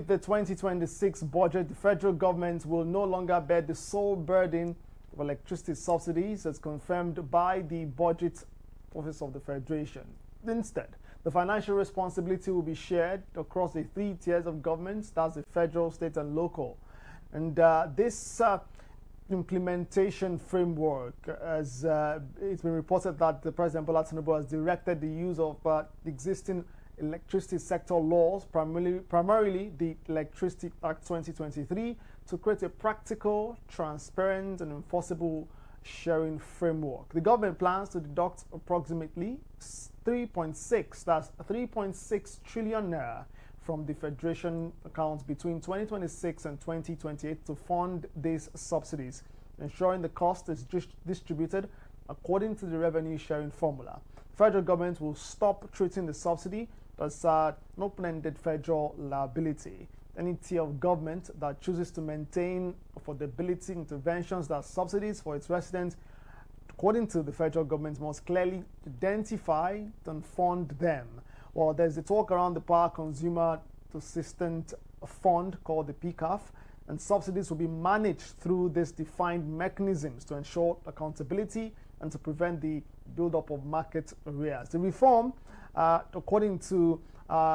with the 2026 budget, the federal government will no longer bear the sole burden of electricity subsidies as confirmed by the Budget Office of the Federation. Instead, the financial responsibility will be shared across the three tiers of governments, that's the federal, state, and local. And this implementation framework, as it's been reported that the President Bola Ahmed Tinubu has directed the use of existing electricity sector laws, primarily the Electricity Act 2023, to create a practical, transparent, and enforceable sharing framework. The government plans to deduct approximately 3.6 trillion naira from the Federation accounts between 2026 and 2028 to fund these subsidies, ensuring the cost is distributed according to the revenue sharing formula. The federal government will stop treating the subsidy as an open-ended federal liability. Any tier of government that chooses to maintain affordability interventions that subsidies for its residents, according to the federal government, must clearly identify and fund them. Well, there's a talk around the Power Consumer Assistance Fund called the PCAF, and subsidies will be managed through these defined mechanisms to ensure accountability and to prevent the build-up of market arrears. The reform, according to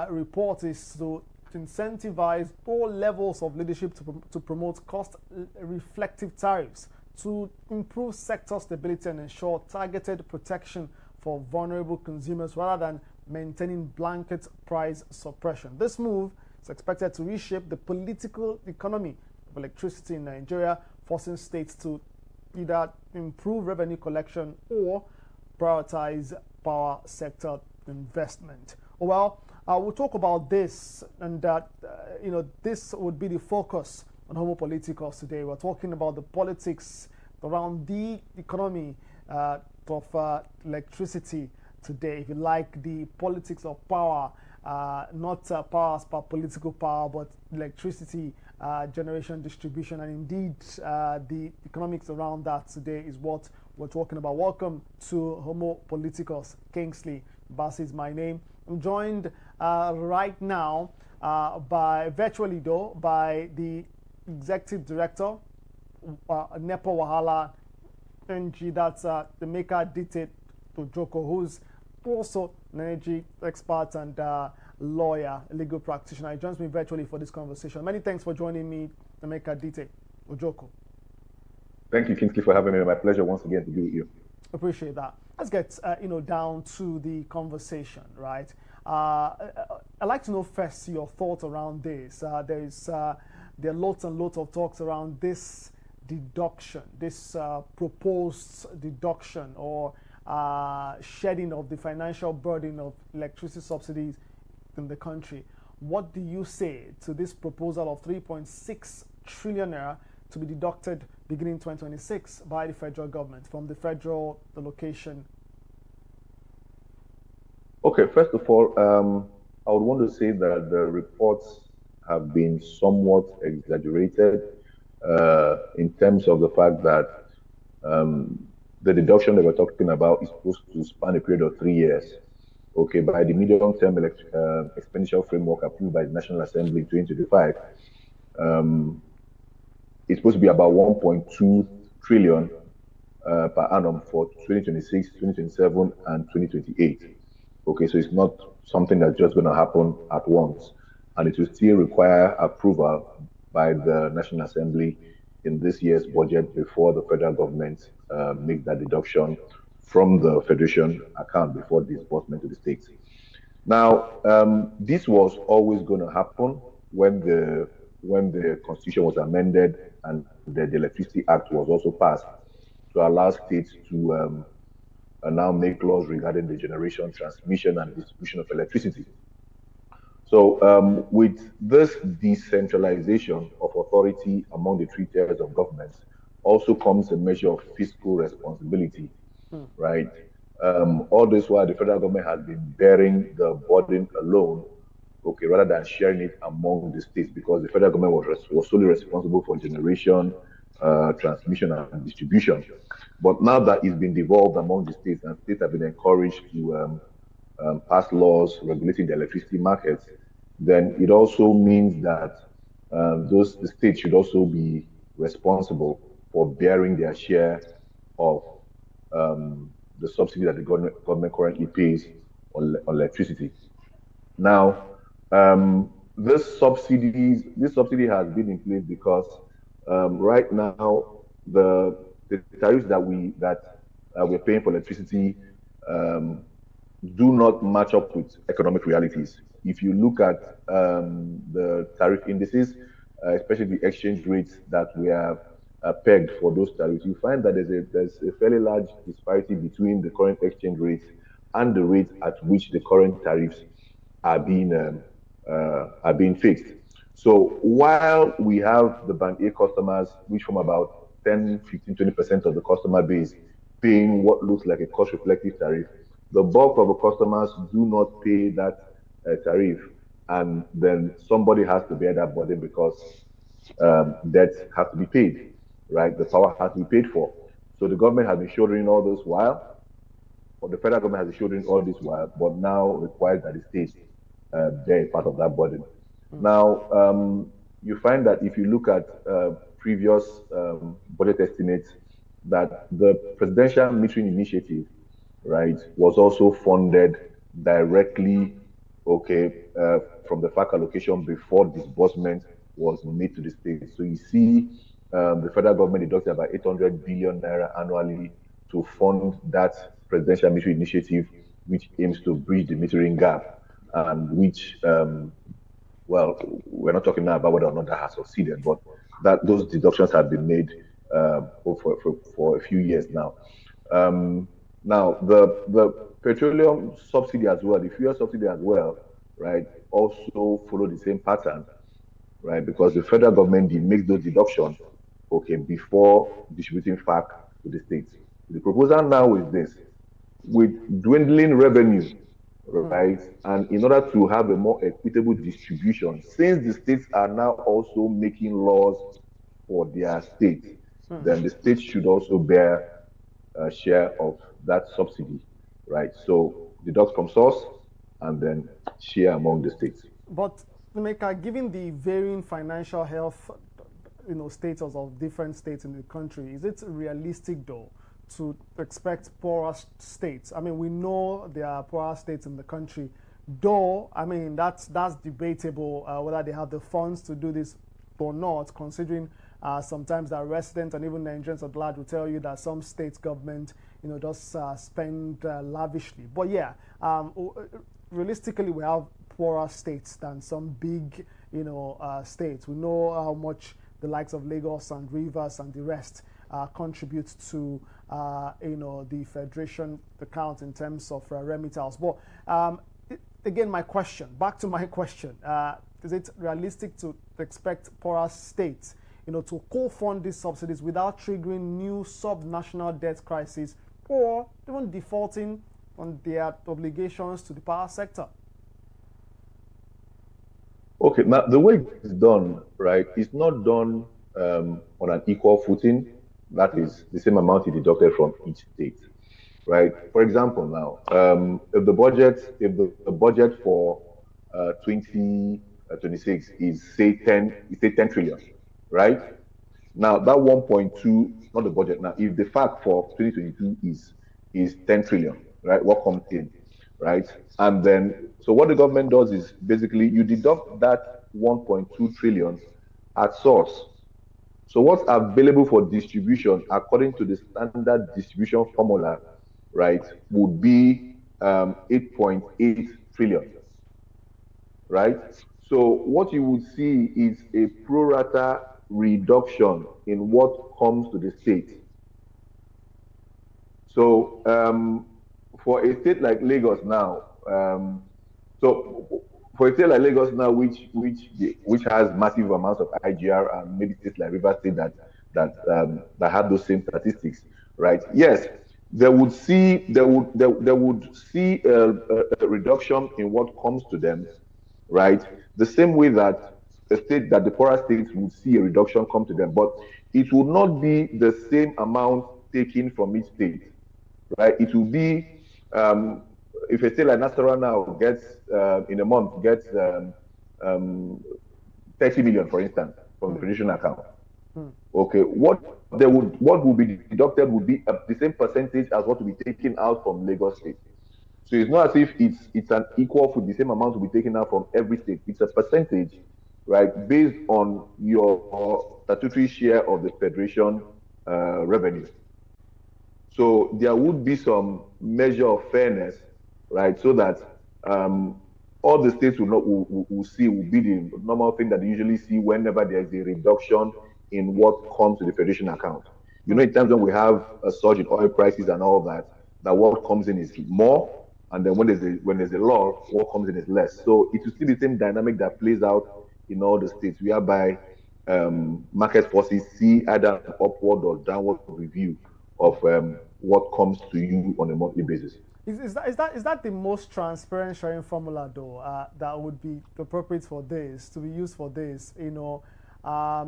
reports, is to incentivize all levels of leadership to promote cost-reflective tariffs, to improve sector stability and ensure targeted protection for vulnerable consumers rather than maintaining blanket price suppression. This move is expected to reshape the political economy of electricity in Nigeria, forcing states to either improve revenue collection or prioritize power sector investment. Well, we'll talk about this, and this would be the focus on Homo Politicus today. We're talking about the politics around the economy of electricity today. If you like, the politics of power, not power as per political power, but electricity generation, distribution, and indeed the economics around that today is what we're talking about. Welcome to Homo Politicus. Kingsley Bassey is my name. I'm joined right now by the Executive Director, NEPA Wahala NG, that's the maker Dite Ojoko, who's also an energy expert and lawyer, a legal practitioner. He joins me virtually for this conversation. Many thanks for joining me, the maker Dite Ojoko. Thank you, Kingsley, for having me. My pleasure once again to be with you. Appreciate that. Let's get down to the conversation, right? I'd like to know first your thoughts around this. There are lots and lots of talks around this deduction, this proposed deduction or shedding of the financial burden of electricity subsidies in the country. What do you say to this proposal of 3.6 trillion naira to be deducted beginning 2026 by the federal government from the federal allocation? Okay, first of all, I would want to say that the reports have been somewhat exaggerated in terms of the fact that the deduction that we're talking about is supposed to span a period of 3 years. Okay, by the medium-term expenditure framework approved by the National Assembly in 2025, it's supposed to be about 1.2 trillion per annum for 2026, 2027, and 2028. Okay, so it's not something that's just going to happen at once, and it will still require approval by the National Assembly in this year's budget before the federal government makes that deduction from the Federation account before disbursement to the states. Now, this was always going to happen when the Constitution was amended and the Electricity Act was also passed to allow states to now make laws regarding the generation, transmission, and distribution of electricity. So with this decentralization of authority among the three tiers of governments also comes a measure of fiscal responsibility, right? All this while the federal government has been bearing the burden alone, okay, rather than sharing it among the states, because the federal government was solely responsible for generation, transmission, and distribution. But now that it's been devolved among the states, and states have been encouraged to pass laws regulating the electricity markets, then it also means that the states should also be responsible for bearing their share of the subsidy that the government currently pays on electricity. Now, this subsidy has been in place because right now the tariffs that we're paying for electricity um, do not match up with economic realities. If you look at the tariff indices, especially the exchange rates that we have pegged for those tariffs, you find that there's a fairly large disparity between the current exchange rates and the rate at which the current tariffs are being fixed. So while we have the Band A customers, which form about 10, 15, 20% of the customer base, paying what looks like a cost reflective tariff, the bulk of the customers do not pay that tariff, and then somebody has to bear that burden because debts have to be paid, right? The power has to be paid for. So the government has been shouldering all this while, or the federal government has been shouldering all this while, but now requires that the states bear a part of that burden. Now, you find that if you look at previous budget estimates, that the presidential metering initiative, right, was also funded directly, okay, from the FAC allocation before disbursement was made to the states. So you see the federal government deducted about 800 billion naira annually to fund that presidential metering initiative, which aims to bridge the metering gap, and which well, we're not talking now about whether or not that has succeeded, but that those deductions have been made for a few years now. Now, the petroleum subsidy as well, the fuel subsidy as well, right, also follow the same pattern, right, because the federal government did make those deductions, okay, before distributing FAC to the states. The proposal now is this: with dwindling revenue, right? And in order to have a more equitable distribution, since the states are now also making laws for their states, then the states should also bear a share of that subsidy, right? So deduct from source and then share among the states. But Emeka, given the varying financial health, status of different states in the country, is it realistic though to expect poorer states? I mean, we know there are poorer states in the country, though. I mean, that's debatable whether they have the funds to do this or not, considering sometimes that residents and even Nigerians at large will tell you that some state government, just spend lavishly. But yeah, realistically, we have poorer states than some big, states. We know how much the likes of Lagos and Rivers and the rest contribute to, the federation account in terms of remittals. But again, back to my question, is it realistic to expect poorer states, to co-fund these subsidies without triggering new sub-national debt crisis or even defaulting on their obligations to the power sector? Okay, now the way it's done, right, it's not done on an equal footing. That is the same amount you deducted from each state, right? For example, now, if the budget for 2026 is say 10 trillion, right? Now that 1.2, not the budget. Now, if the fact for 2022 is 10 trillion, right? What comes in, right? And then, so what the government does is basically you deduct that 1.2 trillion at source. So what's available for distribution according to the standard distribution formula, right, would be 8.8 trillion, right? So what you would see is a pro rata reduction in what comes to the state. So for a state like Lagos now, which has massive amounts of IGR, and maybe states like Rivers State that have those same statistics, right? Yes, they would see a reduction in what comes to them, right? The same way that the poorer states would see a reduction come to them, but it would not be the same amount taken from each state, right? It will be if a state like Nasarawa now gets in a month gets um, 30 million, for instance, from the Federation account. Okay, what will be deducted would be the same percentage as what will be taken out from Lagos State. So it's not as if it's an equal for the same amount to be taken out from every state. It's a percentage, right, based on your statutory share of the federation revenue. So there would be some measure of fairness, right, so that all the states will see will be the normal thing that they usually see whenever there's a reduction in what comes to the federation account. You know, in times when we have a surge in oil prices and all that, that what comes in is more, and then when there's a law, what comes in is less. So it will still be the same dynamic that plays out in all the states, whereby market forces see either an upward or downward review of what comes to you on a monthly basis. Is that the most transparent sharing formula though that would be appropriate for this to be used for this? You know,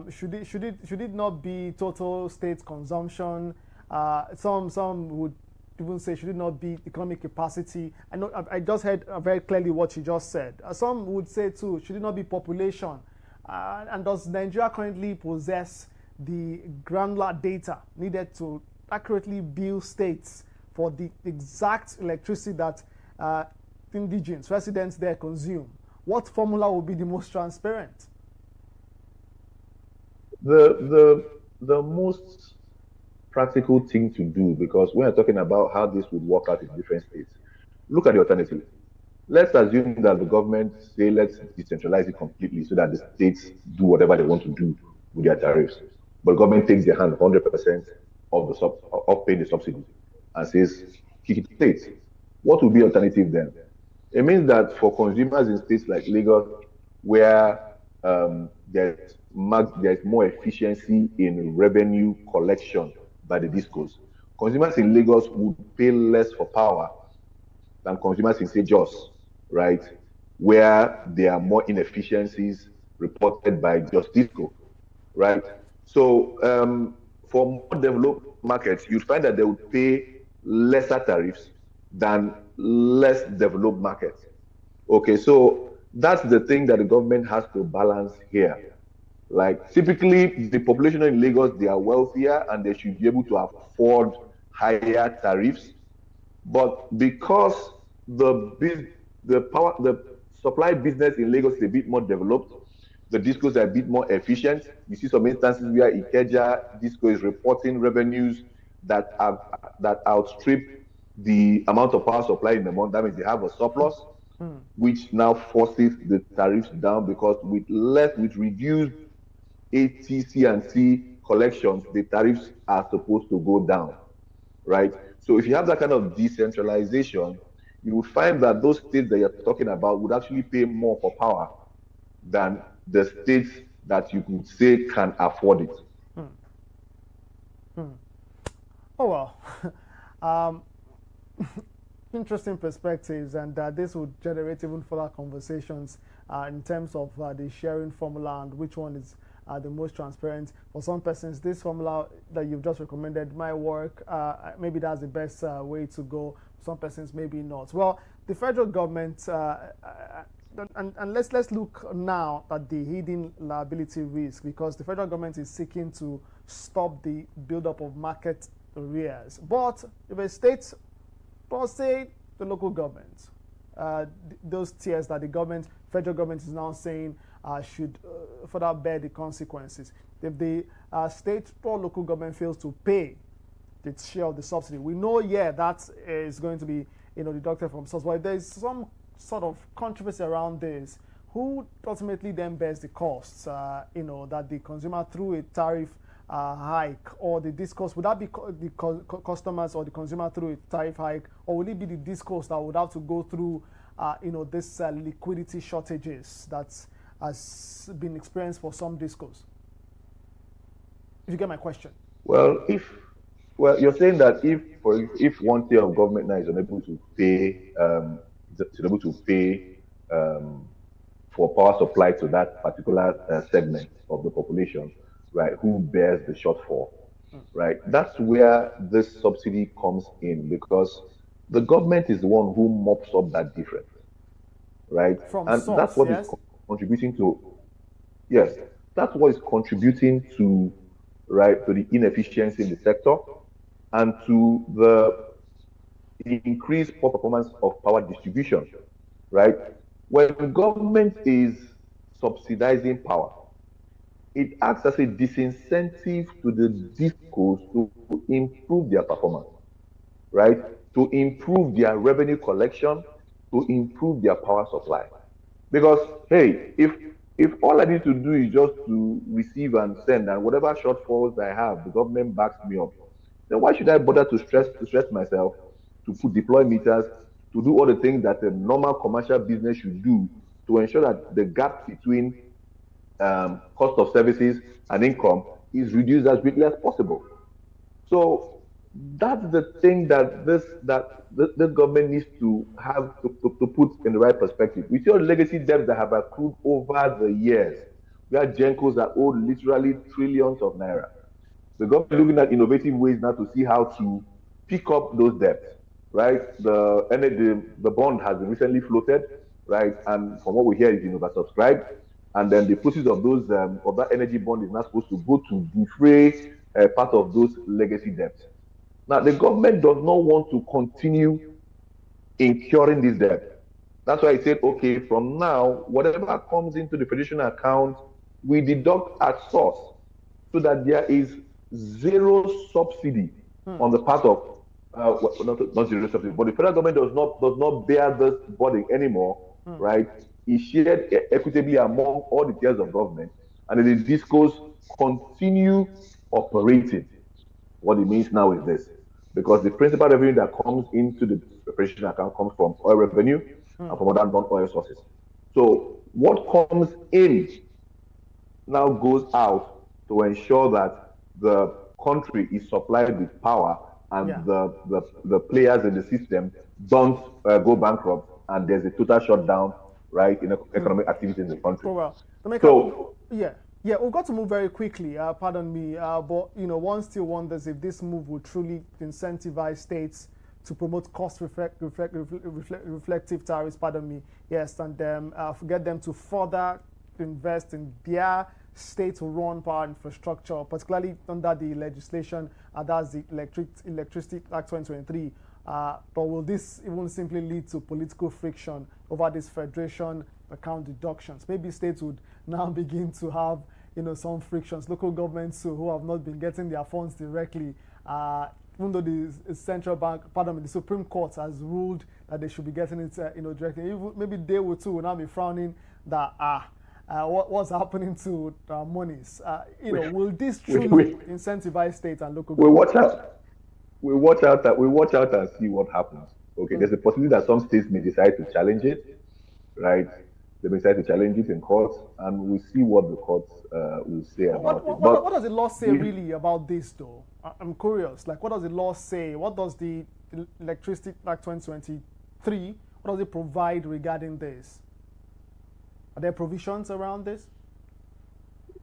should it not be total state consumption? Some would even say should it not be economic capacity? I know I just heard very clearly what you just said. Some would say too, should it not be population? And does Nigeria currently possess the granular data needed to accurately bill states for the exact electricity that indigenous residents there consume? What formula will be the most transparent? The most practical thing to do, because when we're talking about how this would work out in different states, look at the alternative. Let's assume that the government say let's decentralize it completely so that the states do whatever they want to do with their tariffs, but the government takes their hand 100% of paying the subsidy and says kick it to states. What would be alternative then? It means that for consumers in states like Lagos, where there's more efficiency in revenue collection by the discos, consumers in Lagos would pay less for power than consumers in, say, Jos, right, where there are more inefficiencies reported by Just Disco, right? So for more developed markets, you'd find that they would pay lesser tariffs than less developed markets. Okay, so that's the thing that the government has to balance here. Like, typically, the population in Lagos, they are wealthier and they should be able to afford higher tariffs. But because the supply business in Lagos is a bit more developed, the discos are a bit more efficient. You see some instances where Ikeja disco is reporting revenues that outstrip the amount of power supply in the month. That means they have a surplus, which now forces the tariffs down, because with reduced ATC and C collections, the tariffs are supposed to go down, right? So if you have that kind of decentralization, you would find that those states that you're talking about would actually pay more for power than the states that you could say can afford it. Oh, well. Interesting perspectives, and this would generate even further conversations in terms of the sharing formula and which one is the most transparent. For some persons, this formula that you've just recommended might work. Maybe that's the best way to go. Some persons, maybe not. Well, the federal government, and let's look now at the hidden liability risk, because the federal government is seeking to stop the buildup of market arrears. But if a state, or say the local government, those tiers that the federal government is now saying should further bear the consequences. If the state or local government fails to pay its share of the subsidy, we know, that is going to be, deducted from source. But if there is some sort of controversy around this, who ultimately then bears the costs? That the consumer through a tariff hike, or the discourse, would that be the customers or the consumer through a tariff hike, or will it be the discourse that would have to go through this liquidity shortages that has been experienced for some discourse? If you get my question. Well, you're saying that if one tier of government now is unable to pay for power supply to that particular segment of the population, right, who bears the shortfall, right? That's where this subsidy comes in, because the government is the one who mops up that difference, right? From and source, that's what yes? contributing to, yes, that's what is contributing to, right, to the inefficiency in the sector and to the increased poor performance of power distribution, right? When government is subsidizing power, it acts as a disincentive to the discos to improve their performance, right? To improve their revenue collection, to improve their power supply. Because hey, if all I need to do is just to receive and send, and whatever shortfalls I have, the government backs me up, then why should I bother to stress myself to put deploy meters, to do all the things that a normal commercial business should do to ensure that the gap between cost of services and income is reduced as greatly as possible. So that's the thing that this government needs to have to put in the right perspective. We see all the legacy debts that have accrued over the years. We have Gencos that owe literally trillions of naira. The government is looking at innovative ways now to see how to pick up those debts, right? The bond has been recently floated, right? And from what we hear, it's been oversubscribed. And then the proceeds of those of that energy bond is not supposed to go to defray part of those legacy debts. Now, the government does not want to continue incurring this debt. That's why I said, okay, from now, whatever comes into the federation account, we deduct at source so that there is zero subsidy on the part of not zero subsidy, but the federal government does not bear this burden anymore, right? It's shared equitably among all the tiers of government, and the discos continue operating. What it means now is this, because the principal revenue that comes into the preparation account comes from oil revenue and from other non-oil sources. So what comes in now goes out to ensure that the country is supplied with power and the players in the system don't go bankrupt and there's a total shutdown, right, in economic activity in the country. Oh, well. So, we've got to move very quickly, pardon me, but one still wonders if this move will truly incentivize states to promote cost reflective tariffs, pardon me, yes, and get them to further invest in their state-run power infrastructure, particularly under the legislation, that's the Electricity Act 2023. But will this even simply lead to political friction over this federation account deductions? Maybe states would now begin to have, some frictions. Local governments who have not been getting their funds directly, even though the central bank, pardon me, the Supreme Court has ruled that they should be getting it, directly. Maybe they will too will now be frowning that what's happening to monies? Will this truly incentivize state and local government? We watch out and see what happens. Okay, there's a possibility that some states may decide to challenge it, right? They may decide to challenge it in courts, and we'll see what the courts will say about it. What does the law say really about this, though? I'm curious. Like, what does the law say? What does the Electricity Act 2023, what does it provide regarding this? Are there provisions around this?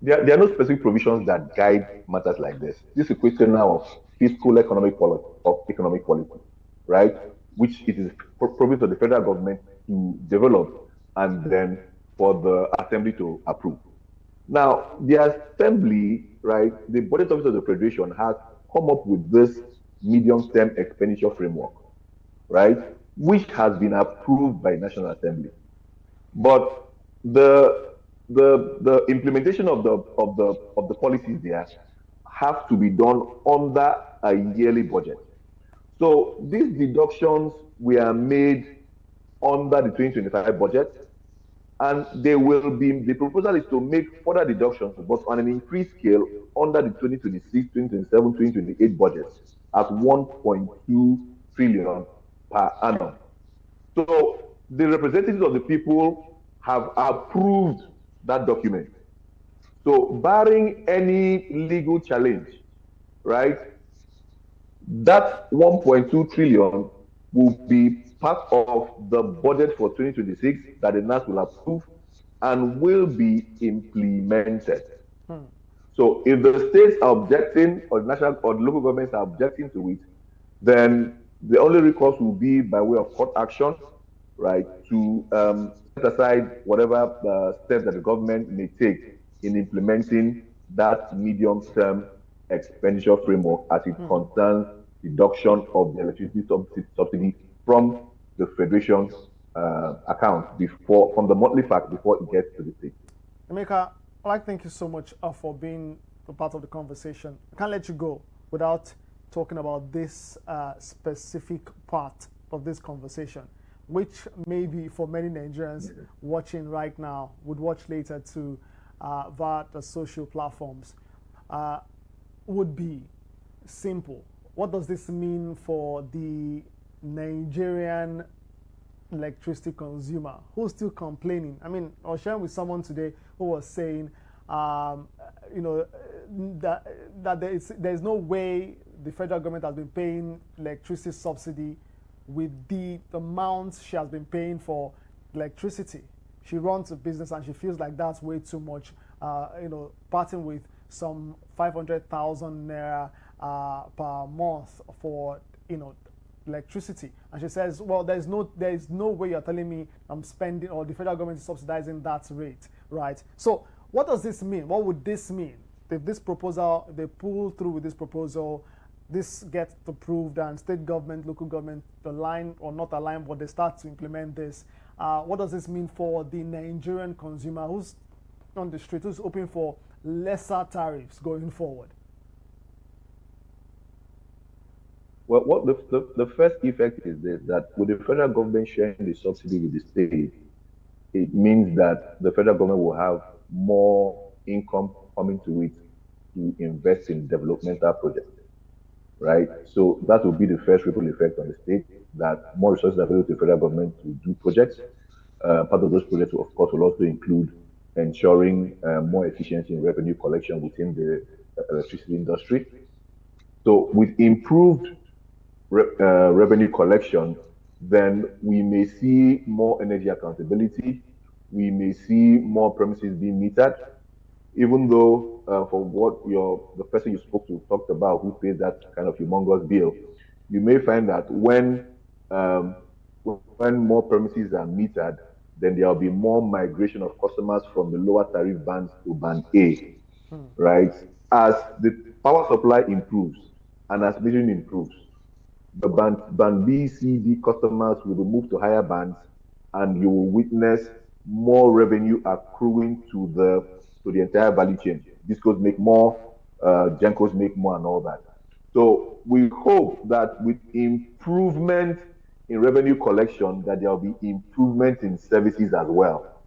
There are no specific provisions that guide matters like this. This is a question now of fiscal economic policy, right? Which it is province of the federal government to develop and then for the assembly to approve. Now, the assembly, right, the budget office of the federation has come up with this medium-term expenditure framework, right, which has been approved by National Assembly. But the implementation of the policies there have to be done under a yearly budget. So these deductions were made under the 2025 budget, and the proposal is to make further deductions, but on an increased scale under the 2026, 2027, 2028 budgets at 1.2 trillion per annum. So the representatives of the people have approved that document. So barring any legal challenge, right, that 1.2 trillion will be part of the budget for 2026 that the NAS will approve and will be implemented. So if the states are objecting or the national or the local governments are objecting to it, then the only recourse will be by way of court action, right, to set aside whatever steps that the government may take in implementing that medium-term expenditure framework as it concerns deduction of the electricity subsidy from the federation account before, from the monthly fact before it gets to the state. Emeka, I'd like to thank you so much for being a part of the conversation. I can't let you go without talking about this specific part of this conversation, which maybe for many Nigerians watching right now would watch later to via the social platforms, would be simple. What does this mean for the Nigerian electricity consumer who's still complaining? I mean, I was sharing with someone today who was saying, you know, that there's no way the federal government has been paying electricity subsidy with the amounts she has been paying for electricity. She runs a business and she feels like that's way too much, you know, parting with some 500,000 naira per month for, you know, electricity. And she says, well, there is no way you're telling me I'm spending, or the federal government is subsidizing that rate, right? So what does this mean? What would this mean if this proposal, they pull through with this proposal, this gets approved, and state government, local government align or not align, but they start to implement this? What does this mean for the Nigerian consumer who's on the street, who's hoping for lesser tariffs going forward? Well, what the first effect is this, that with the federal government sharing the subsidy with the state, it means that the federal government will have more income coming to it to invest in developmental projects, right? So that will be the first ripple effect on the state, that more resources are available to the federal government to do projects. Part of those projects, of course, will also include ensuring more efficiency in revenue collection within the electricity industry. So with improved revenue collection, then we may see more energy accountability. We may see more premises being metered, even though for what the person you spoke to talked about, who pays that kind of humongous bill, you may find that when more premises are metered, then there will be more migration of customers from the lower tariff bands to band A, right? As the power supply improves and as metering improves, the band B, C, D customers will be moved to higher bands, and you will witness more revenue accruing to the entire value chain. Discos make more, Gencos make more, and all that. So we hope that with improvement in revenue collection, that there will be improvement in services as well.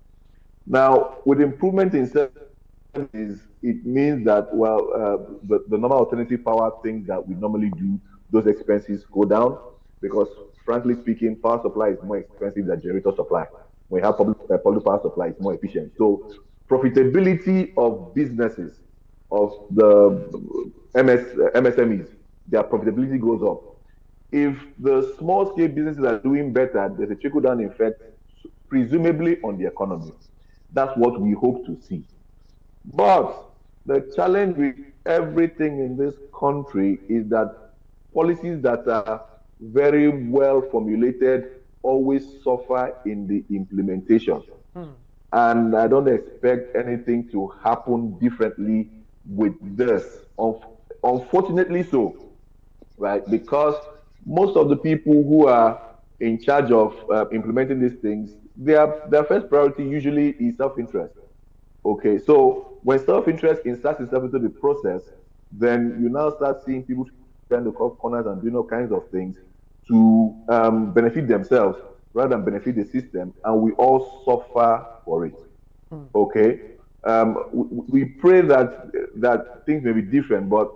Now, with improvement in services, it means that, well, the normal alternative power things that we normally do, those expenses go down, because frankly speaking, power supply is more expensive than generator supply. When you have public power supply, it's more efficient. So profitability of businesses, of the MSMEs, their profitability goes up. If the small scale businesses are doing better, there's a trickle down effect, presumably on the economy. That's what we hope to see. But the challenge with everything in this country is that policies that are very well formulated always suffer in the implementation. And I don't expect anything to happen differently with this. Unfortunately so, right? Because most of the people who are in charge of implementing these things, their first priority usually is self-interest. Okay, so when self-interest inserts itself into the process, then you now start seeing people trying to cut corners and doing all kinds of things to benefit themselves rather than benefit the system, and we all suffer for it. Okay, we pray that things may be different, but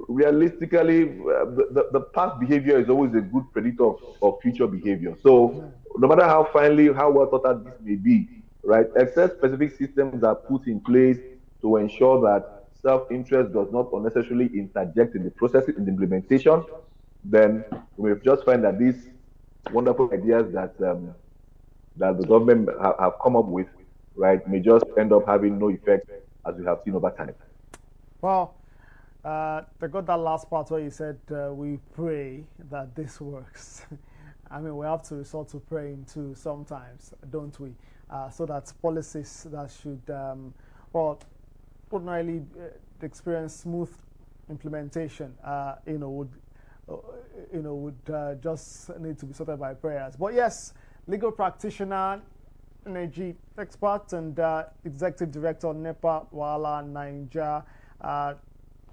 realistically, the past behavior is always a good predictor of future behavior. So no matter how well thought out this may be, right, except specific systems are put in place to ensure that self-interest does not unnecessarily interject in the process, in the implementation, then we may just find that these wonderful ideas that the government have come up with, right, may just end up having no effect, as we have seen over time. Well, I got that last part where you said we pray that this works. I mean, we have to resort to praying too sometimes, don't we? So that policies that should, well, ordinarily experience smooth implementation, would just need to be sorted by prayers. But yes, legal practitioner, energy expert, and executive director NEPA Wala Naija,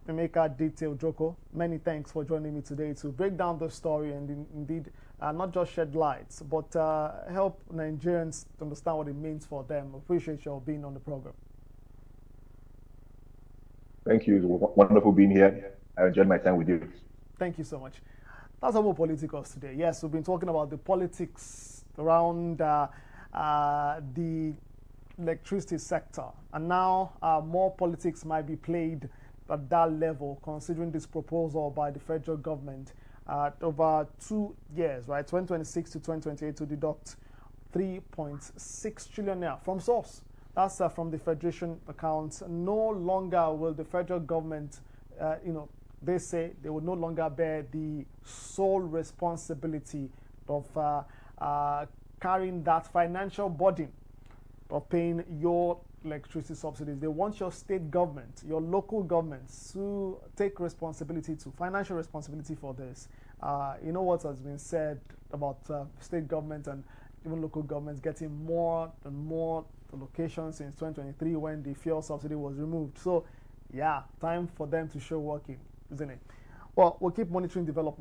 Emeka Detail Joko. Many thanks for joining me today to break down the story and indeed not just shed lights, but help Nigerians to understand what it means for them. Appreciate your being on the program. Thank you. It's wonderful being here. I enjoyed my time with you. Thank you so much. That's our politicals today. Yes, we've been talking about the politics around the electricity sector, and now more politics might be played at that level, considering this proposal by the federal government over 2 years, right, 2026 to 2028, to deduct 3.6 trillion naira from source. That's from the federation accounts. No longer will the federal government, they say they will no longer bear the sole responsibility of carrying that financial burden of paying your electricity subsidies. They want your state government, your local governments to take responsibility, to financial responsibility for this. You know what has been said about state government and even local governments getting more and more locations since 2023 when the fuel subsidy was removed. So yeah, time for them to show working, isn't it? Well, we'll keep monitoring development.